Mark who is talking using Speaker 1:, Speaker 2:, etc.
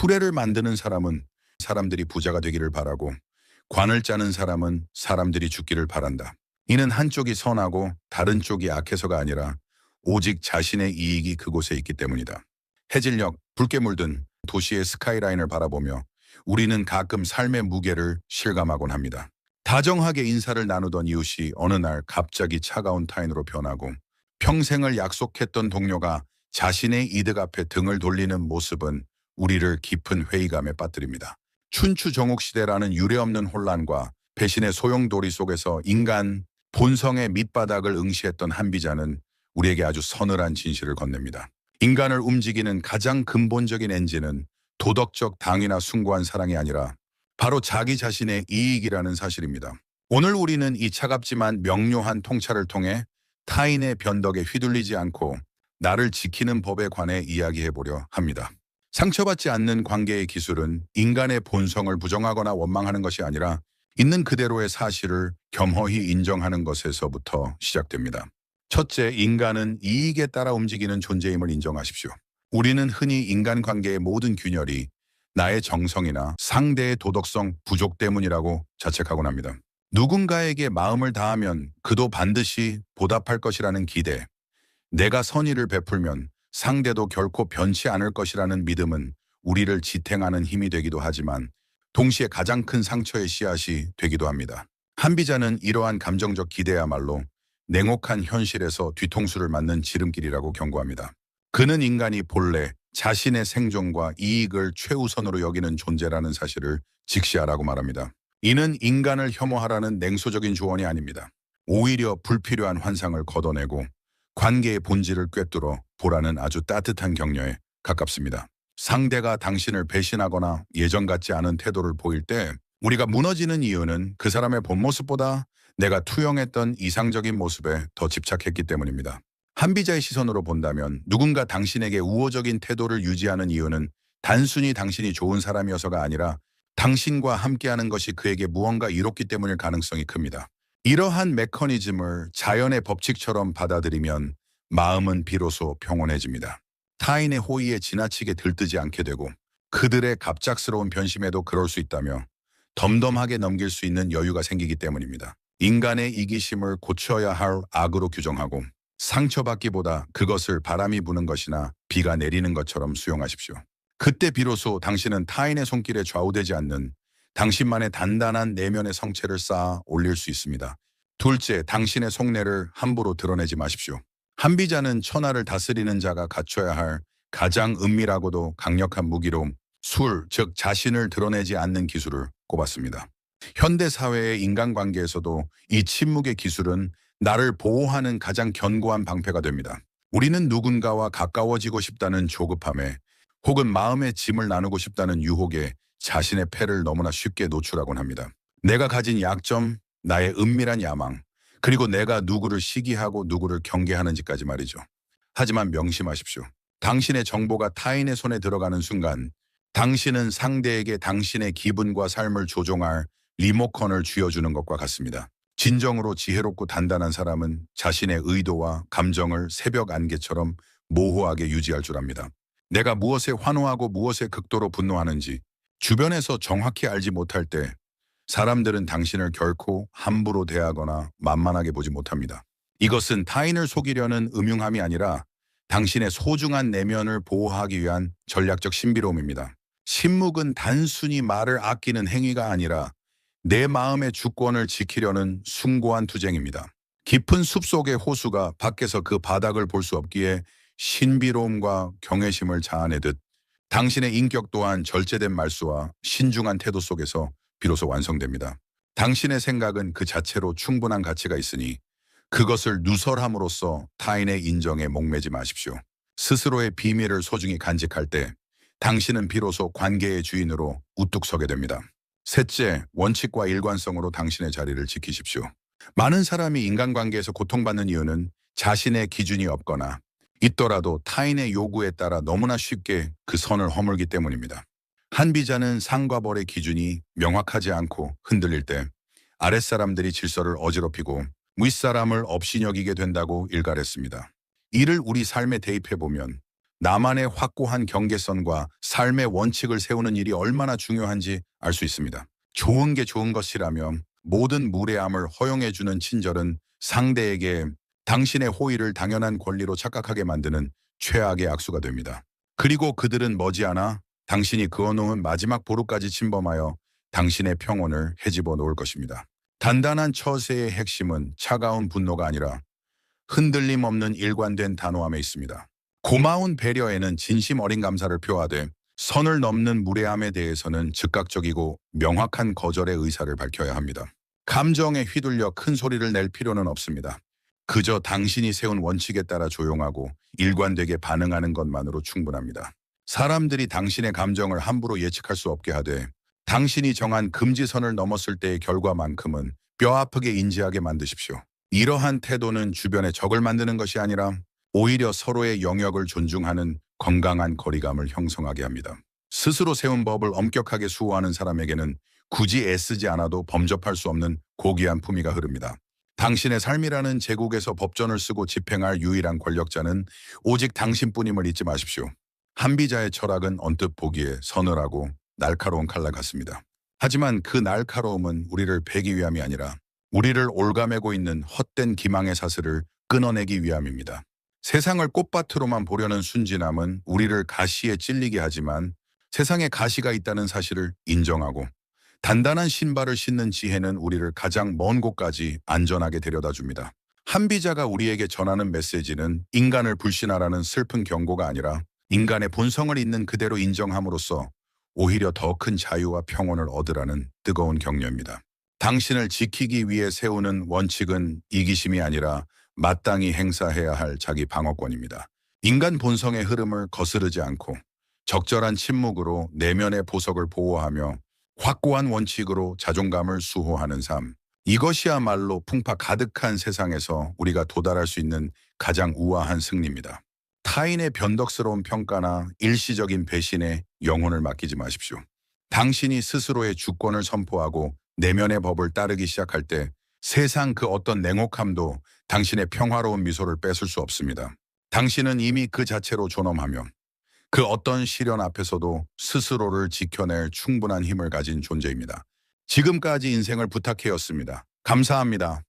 Speaker 1: 수레를 만드는 사람은 사람들이 부자가 되기를 바라고 관을 짜는 사람은 사람들이 죽기를 바란다. 이는 한쪽이 선하고 다른 쪽이 악해서가 아니라 오직 자신의 이익이 그곳에 있기 때문이다. 해질녘 붉게 물든 도시의 스카이라인을 바라보며 우리는 가끔 삶의 무게를 실감하곤 합니다. 다정하게 인사를 나누던 이웃이 어느 날 갑자기 차가운 타인으로 변하고 평생을 약속했던 동료가 자신의 이득 앞에 등을 돌리는 모습은 우리를 깊은 회의감에 빠뜨립니다. 춘추정옥 시대라는 유례없는 혼란과 배신의 소용돌이 속에서 인간 본성의 밑바닥을 응시했던 한비자는 우리에게 아주 서늘한 진실을 건넵니다. 인간을 움직이는 가장 근본적인 엔진은 도덕적 당위나 숭고한 사랑이 아니라 바로 자기 자신의 이익이라는 사실입니다. 오늘 우리는 이 차갑지만 명료한 통찰을 통해 타인의 변덕에 휘둘리지 않고 나를 지키는 법에 관해 이야기해보려 합니다. 상처받지 않는 관계의 기술은 인간의 본성을 부정하거나 원망하는 것이 아니라 있는 그대로의 사실을 겸허히 인정하는 것에서부터 시작됩니다. 첫째, 인간은 이익에 따라 움직이는 존재임을 인정하십시오. 우리는 흔히 인간관계의 모든 균열이 나의 정성이나 상대의 도덕성 부족 때문이라고 자책하곤 합니다. 누군가에게 마음을 다하면 그도 반드시 보답할 것이라는 기대, 내가 선의를 베풀면 상대도 결코 변치 않을 것이라는 믿음은 우리를 지탱하는 힘이 되기도 하지만 동시에 가장 큰 상처의 씨앗이 되기도 합니다. 한비자는 이러한 감정적 기대야말로 냉혹한 현실에서 뒤통수를 맞는 지름길이라고 경고합니다. 그는 인간이 본래 자신의 생존과 이익을 최우선으로 여기는 존재라는 사실을 직시하라고 말합니다. 이는 인간을 혐오하라는 냉소적인 조언이 아닙니다. 오히려 불필요한 환상을 걷어내고 관계의 본질을 꿰뚫어 보라는 아주 따뜻한 격려에 가깝습니다. 상대가 당신을 배신하거나 예전 같지 않은 태도를 보일 때 우리가 무너지는 이유는 그 사람의 본 모습보다 내가 투영했던 이상적인 모습에 더 집착했기 때문입니다. 한비자의 시선으로 본다면 누군가 당신에게 우호적인 태도를 유지하는 이유는 단순히 당신이 좋은 사람이어서가 아니라 당신과 함께하는 것이 그에게 무언가 이롭기 때문일 가능성이 큽니다. 이러한 메커니즘을 자연의 법칙처럼 받아들이면 마음은 비로소 평온해집니다. 타인의 호의에 지나치게 들뜨지 않게 되고 그들의 갑작스러운 변심에도 그럴 수 있다며 덤덤하게 넘길 수 있는 여유가 생기기 때문입니다. 인간의 이기심을 고쳐야 할 악으로 규정하고 상처받기보다 그것을 바람이 부는 것이나 비가 내리는 것처럼 수용하십시오. 그때 비로소 당신은 타인의 손길에 좌우되지 않는 당신만의 단단한 내면의 성체를 쌓아 올릴 수 있습니다. 둘째, 당신의 속내를 함부로 드러내지 마십시오. 한비자는 천하를 다스리는 자가 갖춰야 할 가장 은밀하고도 강력한 무기로 술, 즉 자신을 드러내지 않는 기술을 꼽았습니다. 현대 사회의 인간관계에서도 이 침묵의 기술은 나를 보호하는 가장 견고한 방패가 됩니다. 우리는 누군가와 가까워지고 싶다는 조급함에 혹은 마음의 짐을 나누고 싶다는 유혹에 자신의 패를 너무나 쉽게 노출하곤 합니다. 내가 가진 약점, 나의 은밀한 야망, 그리고 내가 누구를 시기하고 누구를 경계하는지까지 말이죠. 하지만 명심하십시오. 당신의 정보가 타인의 손에 들어가는 순간 당신은 상대에게 당신의 기분과 삶을 조종할 리모컨을 쥐어주는 것과 같습니다. 진정으로 지혜롭고 단단한 사람은 자신의 의도와 감정을 새벽 안개처럼 모호하게 유지할 줄 압니다. 내가 무엇에 환호하고 무엇에 극도로 분노하는지 주변에서 정확히 알지 못할 때 사람들은 당신을 결코 함부로 대하거나 만만하게 보지 못합니다. 이것은 타인을 속이려는 음흉함이 아니라 당신의 소중한 내면을 보호하기 위한 전략적 신비로움입니다. 침묵은 단순히 말을 아끼는 행위가 아니라 내 마음의 주권을 지키려는 숭고한 투쟁입니다. 깊은 숲속의 호수가 밖에서 그 바닥을 볼 수 없기에 신비로움과 경외심을 자아내듯 당신의 인격 또한 절제된 말수와 신중한 태도 속에서 비로소 완성됩니다. 당신의 생각은 그 자체로 충분한 가치가 있으니 그것을 누설함으로써 타인의 인정에 목매지 마십시오. 스스로의 비밀을 소중히 간직할 때 당신은 비로소 관계의 주인으로 우뚝 서게 됩니다. 셋째, 원칙과 일관성으로 당신의 자리를 지키십시오. 많은 사람이 인간관계에서 고통받는 이유는 자신의 기준이 없거나 있더라도 타인의 요구에 따라 너무나 쉽게 그 선을 허물기 때문입니다. 한비자는 상과 벌의 기준이 명확하지 않고 흔들릴 때 아랫사람들이 질서를 어지럽히고 윗사람을 업신여기게 된다고 일갈했습니다. 이를 우리 삶에 대입해보면 나만의 확고한 경계선과 삶의 원칙을 세우는 일이 얼마나 중요한지 알 수 있습니다. 좋은 게 좋은 것이라면 모든 무례함을 허용해주는 친절은 상대에게 당신의 호의를 당연한 권리로 착각하게 만드는 최악의 악수가 됩니다. 그리고 그들은 머지않아 당신이 그어놓은 마지막 보루까지 침범하여 당신의 평온을 헤집어 놓을 것입니다. 단단한 처세의 핵심은 차가운 분노가 아니라 흔들림 없는 일관된 단호함에 있습니다. 고마운 배려에는 진심 어린 감사를 표하되 선을 넘는 무례함에 대해서는 즉각적이고 명확한 거절의 의사를 밝혀야 합니다. 감정에 휘둘려 큰 소리를 낼 필요는 없습니다. 그저 당신이 세운 원칙에 따라 조용하고 일관되게 반응하는 것만으로 충분합니다. 사람들이 당신의 감정을 함부로 예측할 수 없게 하되 당신이 정한 금지선을 넘었을 때의 결과만큼은 뼈아프게 인지하게 만드십시오. 이러한 태도는 주변에 적을 만드는 것이 아니라 오히려 서로의 영역을 존중하는 건강한 거리감을 형성하게 합니다. 스스로 세운 법을 엄격하게 수호하는 사람에게는 굳이 애쓰지 않아도 범접할 수 없는 고귀한 품위가 흐릅니다. 당신의 삶이라는 제국에서 법전을 쓰고 집행할 유일한 권력자는 오직 당신뿐임을 잊지 마십시오. 한비자의 철학은 언뜻 보기에 서늘하고 날카로운 칼날 같습니다. 하지만 그 날카로움은 우리를 베기 위함이 아니라 우리를 올가매고 있는 헛된 기망의 사슬을 끊어내기 위함입니다. 세상을 꽃밭으로만 보려는 순진함은 우리를 가시에 찔리게 하지만 세상에 가시가 있다는 사실을 인정하고 단단한 신발을 신는 지혜는 우리를 가장 먼 곳까지 안전하게 데려다 줍니다. 한비자가 우리에게 전하는 메시지는 인간을 불신하라는 슬픈 경고가 아니라 인간의 본성을 있는 그대로 인정함으로써 오히려 더 큰 자유와 평온을 얻으라는 뜨거운 격려입니다. 당신을 지키기 위해 세우는 원칙은 이기심이 아니라 마땅히 행사해야 할 자기 방어권입니다. 인간 본성의 흐름을 거스르지 않고 적절한 침묵으로 내면의 보석을 보호하며 확고한 원칙으로 자존감을 수호하는 삶. 이것이야말로 풍파 가득한 세상에서 우리가 도달할 수 있는 가장 우아한 승리입니다. 타인의 변덕스러운 평가나 일시적인 배신에 영혼을 맡기지 마십시오. 당신이 스스로의 주권을 선포하고 내면의 법을 따르기 시작할 때 세상 그 어떤 냉혹함도 당신의 평화로운 미소를 뺏을 수 없습니다. 당신은 이미 그 자체로 존엄하며 그 어떤 시련 앞에서도 스스로를 지켜낼 충분한 힘을 가진 존재입니다. 지금까지 인생을 부탁해였습니다. 감사합니다.